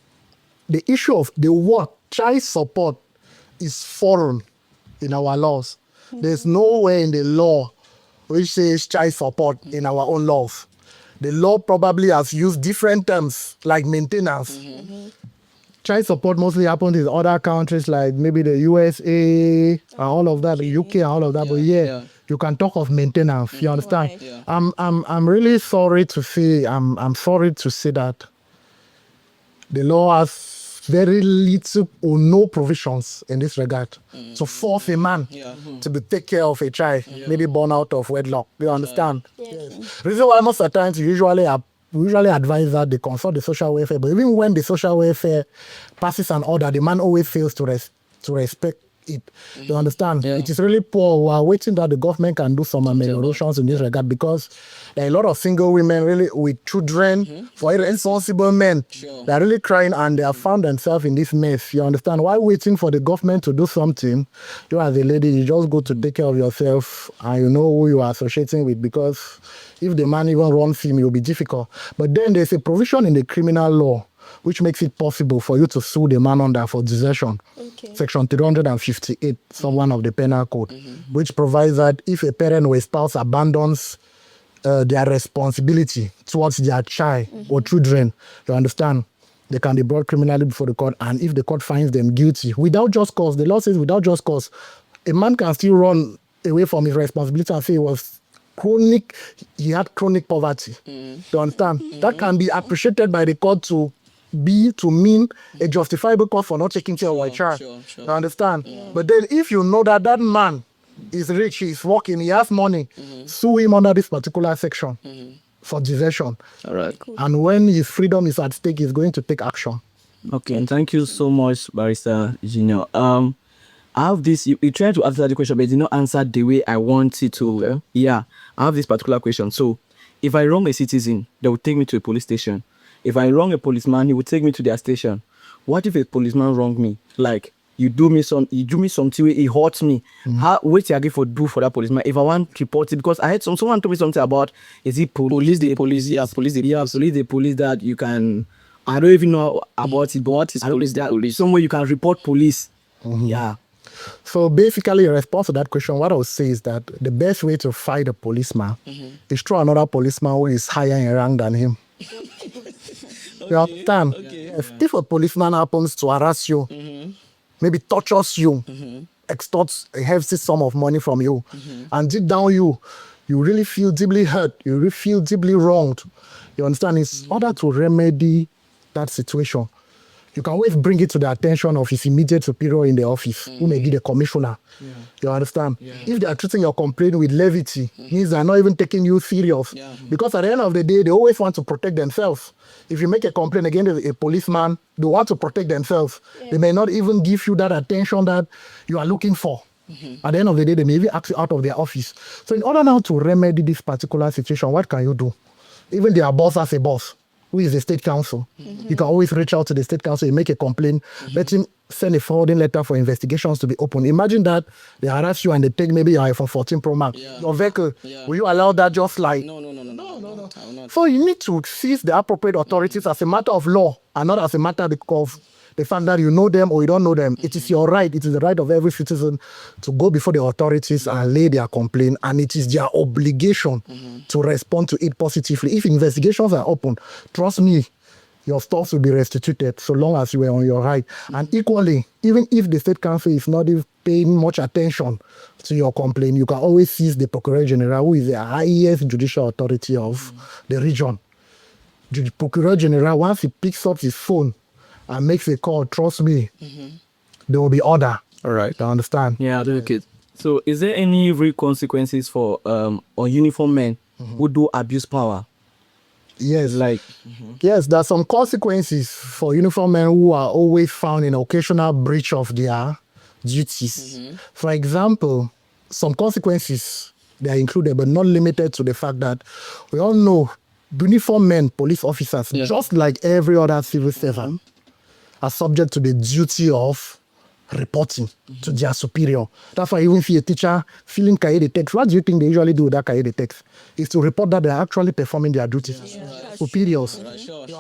the issue of the word child support is foreign in our laws. There's nowhere in the law which says child support in our own laws. The law probably has used different terms like maintenance. Child support mostly happens in other countries like maybe the USA and all of that, the UK and all of that. But you can talk of maintenance. You understand? Right. I'm really sorry to say I'm sorry to say that the law has very little or no provisions in this regard to force a man to take care of a child, maybe born out of wedlock. You understand? Yes. Reason why most of the times we usually advise that they consult the social welfare, but even when the social welfare passes an order, the man always fails to respect it. You understand? It is really poor. We are waiting that the government can do some ameliorations in this regard because there are a lot of single women really with children for irresponsible men. They are really crying and they have found themselves in this mess. You understand? Why waiting for the government to do something? You as a lady, you just go to take care of yourself and you know who you are associating with, because if the man even runs him, it will be difficult. But then there's a provision in the criminal law which makes it possible for you to sue the man under for desertion. Section 358, one of the penal code, which provides that if a parent or a spouse abandons their responsibility towards their child or children, you understand, they can be brought criminally before the court, and if the court finds them guilty, without just cause, the law says without just cause, a man can still run away from his responsibility and say he had chronic poverty. You understand? That can be appreciated by the court to mean a justifiable cause for not taking care of a child. You understand? But then if you know that that man He's rich, he's working, he has money. Sue him under this particular section for desertion. All right. And when his freedom is at stake, he's going to take action. Okay, and thank you so much, Barrister Junior. I have this, you tried to answer the question, but you did not answer the way I want it to. Okay. Yeah, I have this particular question. So, if I wrong a citizen, they will take me to a police station. If I wrong a policeman, he will take me to their station. What if a policeman wrong me? Like, you do me something, he hurts me. How, what you agree for do for that policeman? If I want to report it, because I heard someone told me something about, is it police the police that you can, I don't even know about it, but what is police that police? Somewhere you can report police. Yeah. So basically, in response to that question, what I would say is that the best way to fight a policeman is through another policeman who is higher in rank than him. You understand? If a policeman happens to harass you, maybe tortures you, extorts a hefty sum of money from you, and deep down you really feel deeply hurt, you really feel deeply wronged. You understand? It's order to remedy that situation. You can always bring it to the attention of his immediate superior in the office, who may be the commissioner. You understand? If they are treating your complaint with levity, means they are not even taking you serious. Because at the end of the day, they always want to protect themselves. If you make a complaint against a policeman, they want to protect themselves. They may not even give you that attention that you are looking for. At the end of the day, they may even ask you out of their office. So in order now to remedy this particular situation, what can you do? Even their boss as a boss, who is the state council. You can always reach out to the state council and make a complaint, let him send a forwarding letter for investigations to be open. Imagine that they harass you and they take maybe your iPhone 14 Pro Max, your vehicle. Will you allow that just like? No. So you need to seize the appropriate authorities as a matter of law and not as a matter of the fact that you know them or you don't know them. It is your right. It is the right of every citizen to go before the authorities and lay their complaint, and it is their obligation to respond to it positively. If investigations are open, trust me, your stuff will be restituted so long as you were on your right. And equally, even if the state council is not even paying much attention to your complaint, you can always seize the Procureur General, who is the highest judicial authority of the region. The Procureur General, once he picks up his phone and makes a call, trust me, there will be order. All right. You understand? Yeah, okay. So, is there any real consequences for uniformed men who do abuse power? Yes, yes, there are some consequences for uniformed men who are always found in occasional breach of their duties. For example, some consequences, they are included but not limited to the fact that we all know uniformed men, police officers, just like every other civil servant, are subject to the duty of reporting to their superior. That's why you even see a teacher filling cahier de text. What do you think they usually do with that cahier de text? Is to report that they're actually performing their duties. Superiors.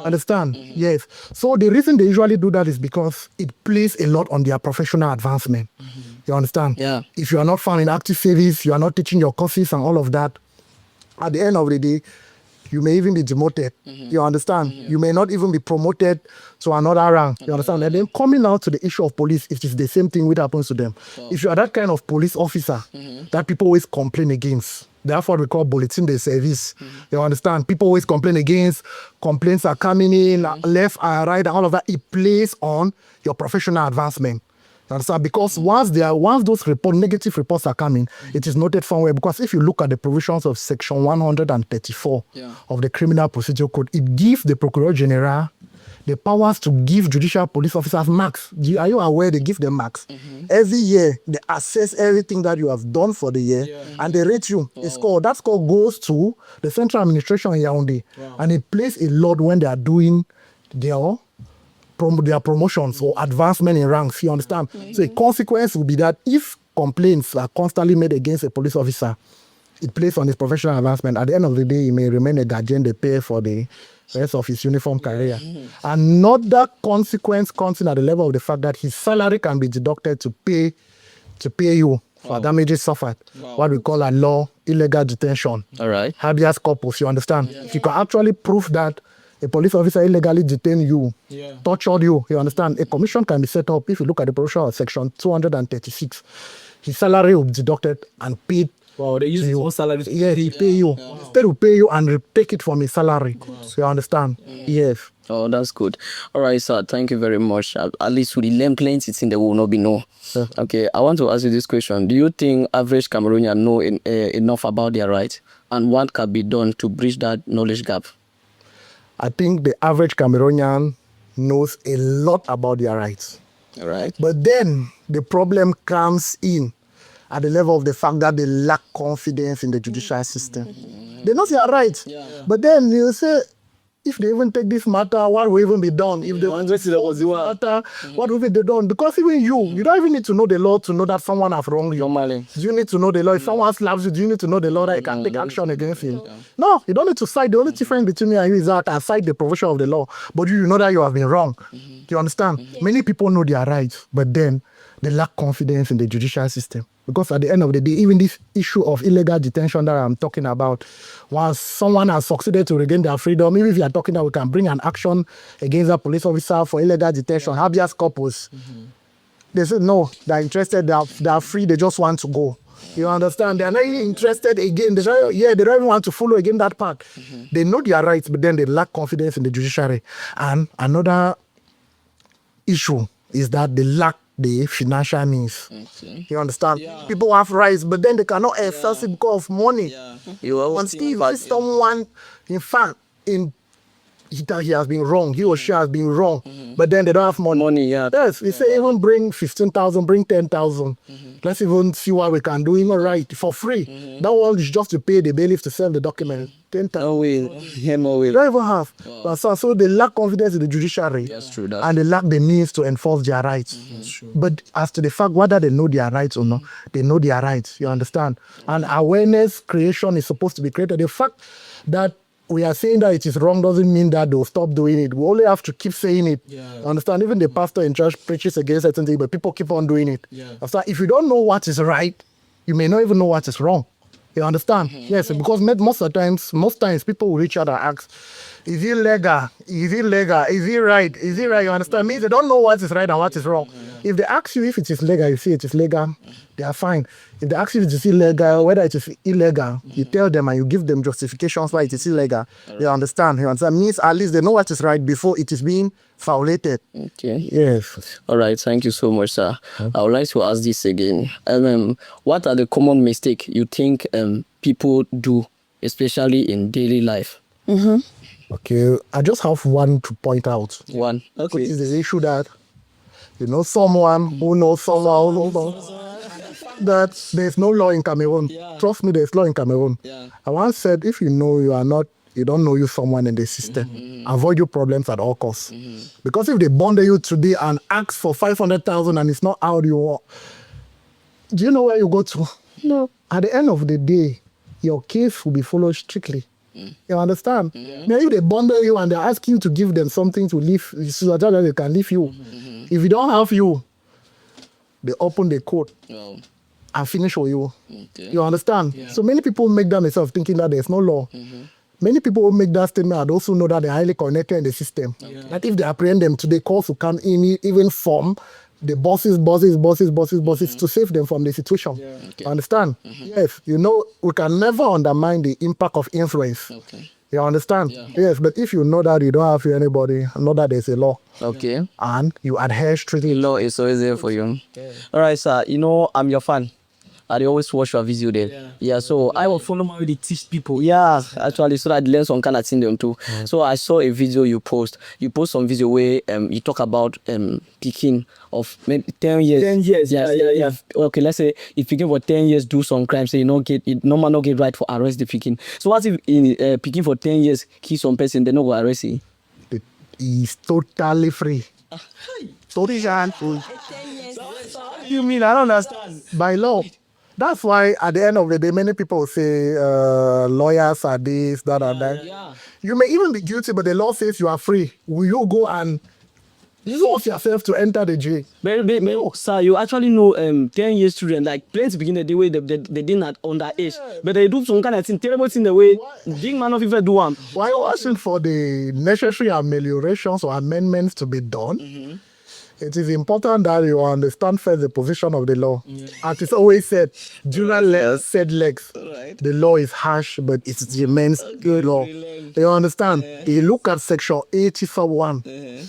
Understand? Yes. So the reason they usually do that is because it plays a lot on their professional advancement. You understand? Yeah. If you are not found in active service, you are not teaching your courses and all of that, at the end of the day, you may even be demoted. You understand? You may not even be promoted to another rank. You understand? And then coming out to the issue of police, it is the same thing which happens to them. If you are that kind of police officer that people always complain against, therefore we call bulletin de service. You understand? People always complain against, complaints are coming in, left and right, and all of that. It plays on your professional advancement. You understand? Because once those negative reports are coming, it is noted somewhere. Because if you look at the provisions of Section 134 of the Criminal Procedure Code, it gives the Procureur General the powers to give judicial police officers marks. Are you aware they give them marks? Every year, they assess everything that you have done for the year, and they rate you. That score goes to the Central Administration in Yaoundé, and it plays a lot when they are doing their promotions or advancement in ranks. You understand? So a consequence will be that if complaints are constantly made against a police officer, it plays on his professional advancement. At the end of the day, he may remain a guardian de paix for the rest of his uniform career. Another consequence comes in at the level of the fact that his salary can be deducted to pay you for damages suffered. What we call a law illegal detention. All right. Habeas corpus. You understand? If you can actually prove that a police officer illegally detained you, tortured you, you understand? A commission can be set up. If you look at the provision of Section 236, his salary will be deducted and paid Wow, they use his own salary. Yes, he pay you. Instead of pay you and take it from his salary. So you understand? Yes. Oh, that's good. All right, sir. Thank you very much. At least we learn plenty things that will not be know. Okay, I want to ask you this question. Do you think average Cameroonian know enough about their rights, and what can be done to bridge that knowledge gap? I think the average Cameroonian knows a lot about their rights. All right. But then the problem comes in at the level of the fact that they lack confidence in the judicial system. They know their rights. But then you say, if they even take this matter, what will even be done? If they want to see matter, what will be done? Because even you don't even need to know the law to know that someone has wronged you. Normally. Do you need to know the law? If someone slaps you, do you need to know the law that you can take action against him? No, you don't need to cite. The only difference between me and you is that I cite the provision of the law. But you know that you have been wrong. Do you understand? Many people know their rights, but then they lack confidence in the judicial system. Because at the end of the day, even this issue of illegal detention that I'm talking about, once someone has succeeded to regain their freedom, even if you are talking that we can bring an action against a police officer for illegal detention, habeas corpus, they say no, they're interested, they're free, they just want to go. You understand? They're not even interested again. They don't even want to follow again that path. They know their rights, but then they lack confidence in the judiciary. And another issue is that they lack the financial means. You understand? People have rights, but then they cannot access it because of money. And still, if someone, in fact, he has been wrong, he or she has been wrong, but then they don't have money. Yes, we say even bring 15,000, bring 10,000. Let's even see what we can do, even right, for free. That one is just to pay the bailiff to send the document. 10,000. No way. They don't even have. So they lack confidence in the judiciary. That's true. And they lack the means to enforce their rights. But as to the fact whether they know their rights or not, they know their rights. You understand? And awareness creation is supposed to be created. The fact that we are saying that it is wrong doesn't mean that they'll stop doing it. We only have to keep saying it. Understand? Even the pastor in church preaches against certain things, but people keep on doing it. So if you don't know what is right, you may not even know what is wrong. You understand? Yes, because most times people will reach out and ask, is it legal? Is it legal? Is it right? Is it right? You understand? Means they don't know what is right and what is wrong. If they ask you if it is legal, you say it is legal, they are fine. If they ask you if it is illegal, whether it is illegal, you tell them and you give them justifications why it is illegal. You understand? You understand? Means at least they know what is right before it is being violated. Okay. Yes. All right. Thank you so much, sir. I would like to ask this again. What are the common mistakes you think people do, especially in daily life? Okay, I just have one to point out. One. Which Okay. is the issue that you know someone who knows someone who knows that there's no law in Cameroon. Trust me, there's law in Cameroon. I once said, if you know you don't know someone in the system, avoid your problems at all costs. Because if they bundle you today and ask for 500,000 and it's not how you want, do you know where you go to? No. At the end of the day, your case will be followed strictly. You understand? Now, if they bundle you and they ask you to give them something to leave, so that they can leave you. If you don't have you, they open the court and finish with you. You understand? So many people make that mistake thinking that there's no law. Many people who make that statement and also know that they're highly connected in the system. That if they apprehend them today, calls will come in, even form the bosses to save them from the situation. Understand? Yes, you know, we can never undermine the impact of influence. You understand? Yes, but if you know that you don't have anybody, know that there's a law. Okay. And you adhere strictly. The law is always there for you. All right, sir. You know, I'm your fan. I always watch your video there. Yeah, so I will follow how they teach people. yeah, actually, so that I learn some kind of thing them too. So I saw a video you post. You post some video where you talk about picking of maybe 10 years. 10 years. Yeah. Okay, let's say if picking for 10 years do some crime, say no man not get right for arrest the picking. So what if in picking for 10 years kill some person, they no go arrest him? It is totally free. Totally free. You mean I don't understand? By law. That's why at the end of the day, many people say lawyers are this, that, and that. You may even be guilty, but the law says you are free. Will you go and force yourself to enter the jail? But sir, you actually know 10 years children, like plenty begin the way they didn't at underage. But they do some kind of thing, terrible thing the way big man of even do one. Why are you asking for the necessary ameliorations or amendments to be done? it is important that you understand first the position of the law. As it's always said, said legs. The law is harsh, but it remains good law. You understand? You look at section 80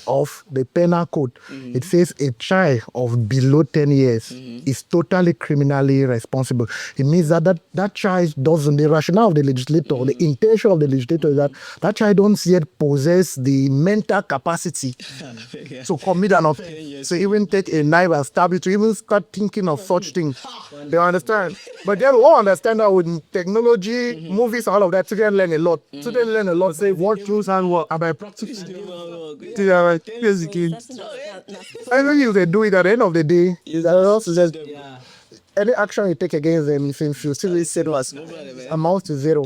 of the penal code. It says a child of below 10 years is totally criminally responsible. It means that child doesn't, the rationale of the legislator, the intention of the legislator is that child don't yet possess the mental capacity to commit an offense. So even take a knife and stab you, to even start thinking of such things. You understand? But then we all understand that with technology, movies, all of that, children learn a lot. Children learn a lot. Say what truth and what. And by practice. I don't know if they do it at the end of the day. Any action you take against them, since you still zero amount to zero.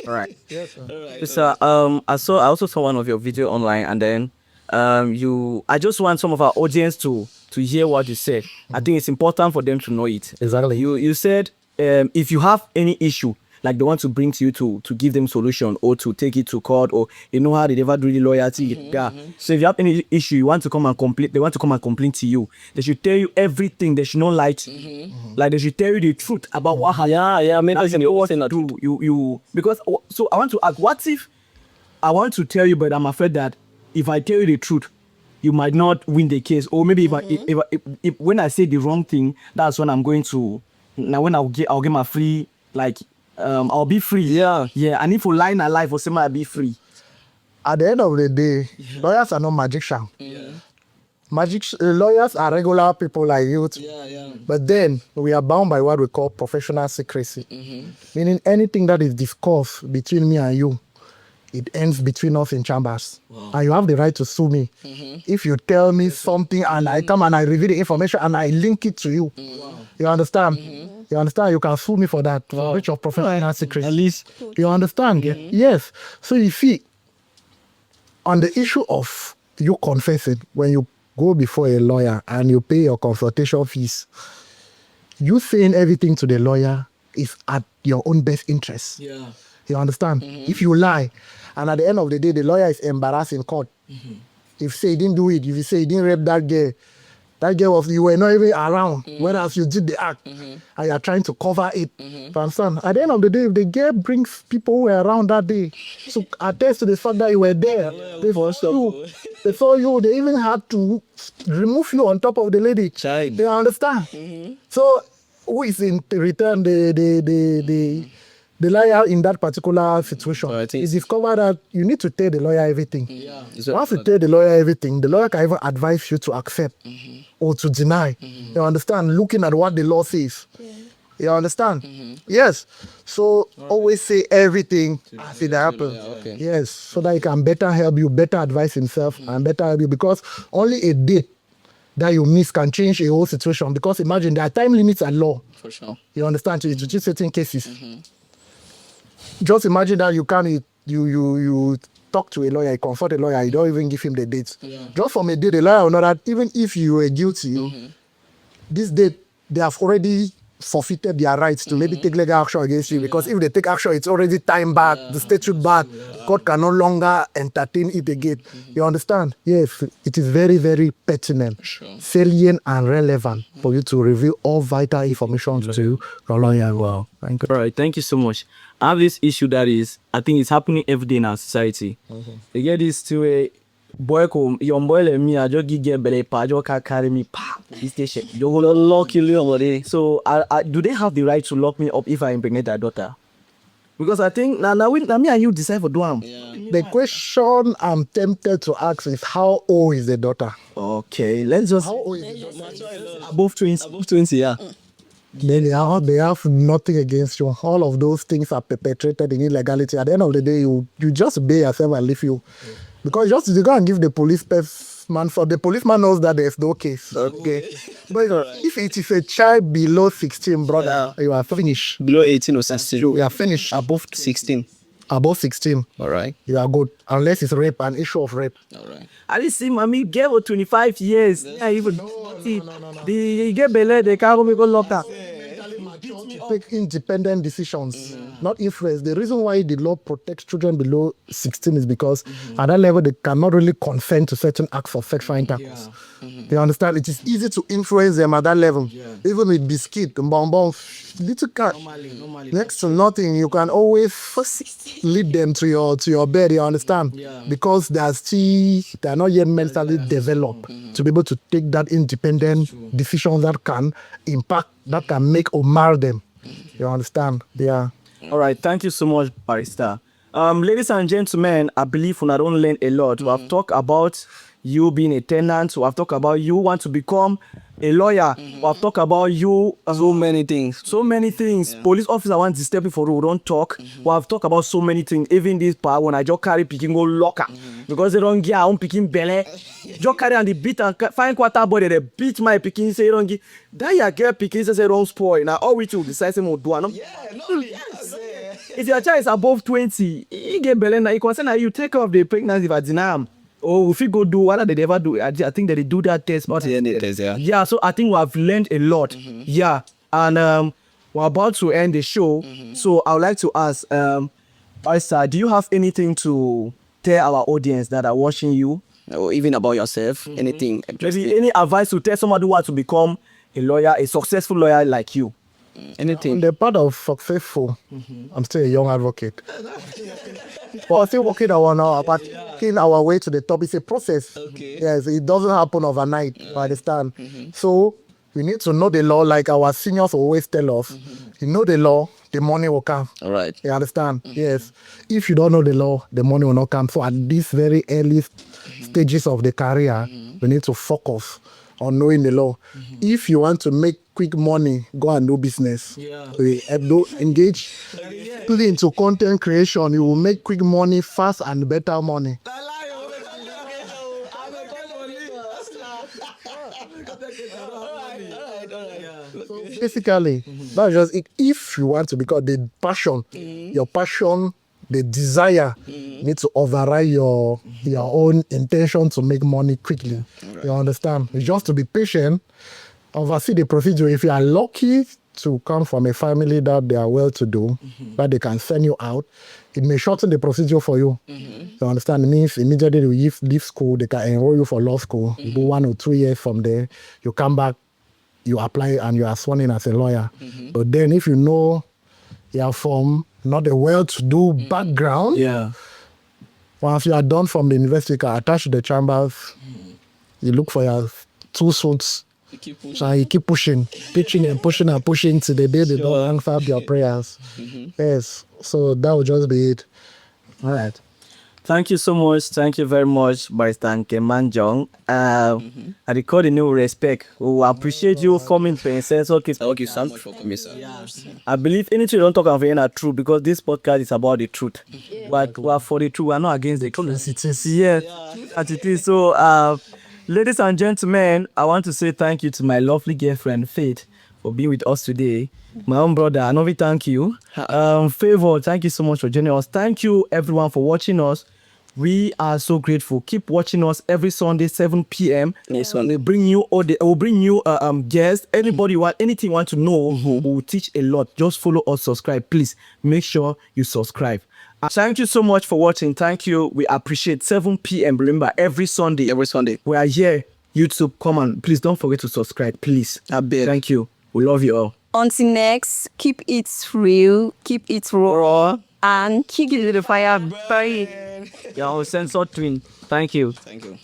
All right. Yes, sir. I also saw one of your video online, and then I just want some of our audience to hear what you said. I think it's important for them to know it. Exactly. You said if you have any issue, like they want to bring to you to give them solution or to take it to court, or you know how they never do the loyalty. Yeah. So if you have any issue, you want to come and complain, they want to come and complain to you. They should tell you everything. They should not lie to you. Like they should tell you the truth about what happened. I mean, because so I want to ask, what if I want to tell you, but I'm afraid that if I tell you the truth, you might not win the case, or maybe if when I say the wrong thing, that's when I'm going to when I'll get my free, like I'll be free. Yeah. And if you lie in a life, or say I'll be free. At the end of the day, lawyers are not magicians. Lawyers are regular people like you. But then we are bound by what we call professional secrecy. Meaning anything that is discussed between me and you, it ends between us in chambers. And you have the right to sue me. If you tell me something and I come and I reveal the information and I link it to you. You understand? You understand? You can sue me for that. For breach of professional secrecy. At least. You understand? Yes. So you see, on the issue of you confessing, when you go before a lawyer and you pay your consultation fees, you saying everything to the lawyer is at your own best interest. You understand? If you lie, and at the end of the day, the lawyer is embarrassed in court. If you say he didn't do it, if you say he didn't rape that girl you were not even around, whereas you did the act, and you are trying to cover it. You understand? At the end of the day, if the girl brings people who were around that day to attest to the fact that you were there, they saw you, they even had to remove you on top of the lady. Child. They understand? So, who is in return the lawyer in that particular situation? Is discovered that you need to tell the lawyer everything. Once you tell the lawyer everything, the lawyer can even advise you to accept or to deny. You understand? Looking at what the law says. You understand? Yes. So always say everything as it happens. Yes. So that he can better help you, better advise himself, and better help you. Because only a day that you miss can change a whole situation. Because imagine there are time limits at law. For sure. You understand? To introduce certain cases. Just imagine that you talk to a lawyer, you consult a lawyer, you don't even give him the dates. Just from a day, the lawyer will know that even if you were guilty, this date, they have already forfeited their rights to maybe take legal action against you, because if they take action, it's already time back, the statute back, court can no longer entertain it again. You understand? Yes, it is very, very pertinent, salient and relevant for you to reveal all vital information to your lawyer. Well, thank you. All right, thank you so much. I have this issue that is, I think it's happening every day in our society. You get this to a boy come, young boy like me, I just get belly pa, just carry me, pa, this station. You will lock you over there. So, do they have the right to lock me up if I impregnate their daughter? Because I think now me and you decide for doing. The question I'm tempted to ask is, how old is the daughter? Okay, let's just. How old is the daughter? Above 20, yeah. Then they have nothing against you. All of those things are perpetrated in illegality. At the end of the day, you just bear yourself and leave you. Because just you go and give the policeman, for the policeman knows that there's no case. Okay. But if it is a child below 16, brother, you are finished. Below 18 or 16. You are finished. Above 16. Above 16. All right. You are good. Unless it's rape, an issue of rape. All right. I didn't see mommy gave her 25 years. Yeah, even. No. They get belay, they can't go lock her. take independent decisions, not influence. The reason why the law protects children below 16 is because at that level they cannot really consent to certain acts of sexual intercourse. You understand? It is easy to influence them at that level. Even with biscuit, bonbon, little cat, next to nothing, you can always lead them to your bed. You understand? Because they're not yet mentally developed to be able to take that independent decisions that can impact, that can make or mar them. You understand? Yeah. All right, thank you so much, Barrister. Ladies and gentlemen, I believe we don't learn a lot. We have talked about you being a tenant. We have talked about you want to become a lawyer. We have talked about you. So many things. So many things. Police officer want to step in for you. We don't talk. We have talked about so many things. Even this part when I just carry picking go locker because they don't get on picking belly. Just carry on the beat and find quarter body. They beat my picking say don't get. That your girl picking say don't spoil. Now all we two decide say more do. If your child is above 20, you get belly now. You concern you take care of the pregnancy vagina. Oh, if you go do what did they ever do? I think that they do that test. But yeah, so I think we have learned a lot. Yeah, and we're about to end the show. So I would like to ask, Barrister, do you have anything to tell our audience that are watching you, Or even about yourself, anything. maybe any advice to tell somebody who wants to become a lawyer, a successful lawyer like you? On Anything. the part of successful, I'm still a young advocate. But I'm still working our way to the top. It's a process. Yes, it doesn't happen overnight. You understand? So we need to know the law, like our seniors always tell us. You know the law, the money will come. All right. You understand? Yes. If you don't know the law, the money will not come. So at these very early stages of the career, we need to focus on knowing the law. If you want to make quick money, go and do business. Engage fully into content creation. You will make quick money, fast and better money. So basically, that's just it. If you want to, because the passion, your passion, the desire needs to override your own intention to make money quickly. You understand? It's just to be patient, oversee the procedure. If you are lucky to come from a family that they are well-to-do, that they can send you out, it may shorten the procedure for you. You understand? It means immediately you leave school, they can enroll you for law school. You go 1 or 2 years from there, you come back, you apply and you are sworn in as a lawyer. But then if you know you are from not a well-to-do background, once you are done from the university, you can attach to the chambers, you look for your 2 suits, so you keep pushing and pushing to the day they don't answer your prayers. Yes, so that would just be it. All right. Thank you so much. Thank you very much, Barrister Kemanjong. I record a new respect. I appreciate you coming to Uncensored. Thank you so much for coming, sir. I believe anything you don't talk about are true because this podcast is about the truth. But we are for the truth. We are not against the truth. Yes. So, ladies and gentlemen, I want to say thank you to my lovely girlfriend, Faith, for being with us today. My own brother, Anovi, thank you. Favor, thank you so much for joining us. Thank you, everyone, for watching us. We are so grateful. Keep watching us every Sunday, 7 p.m. Yes, one. We'll bring you guests. Anybody anything you want to know, we'll teach a lot. Just follow us, subscribe. Please make sure you subscribe. Thank you so much for watching. Thank you. We appreciate 7 p.m. Remember, every Sunday. We are here. YouTube, come on. Please don't forget to subscribe. Please. I bet. Thank you. We love you all. Until next, keep it real, keep it raw, and keep it to the fire burning. Your Uncensored twin. Thank you. Thank you.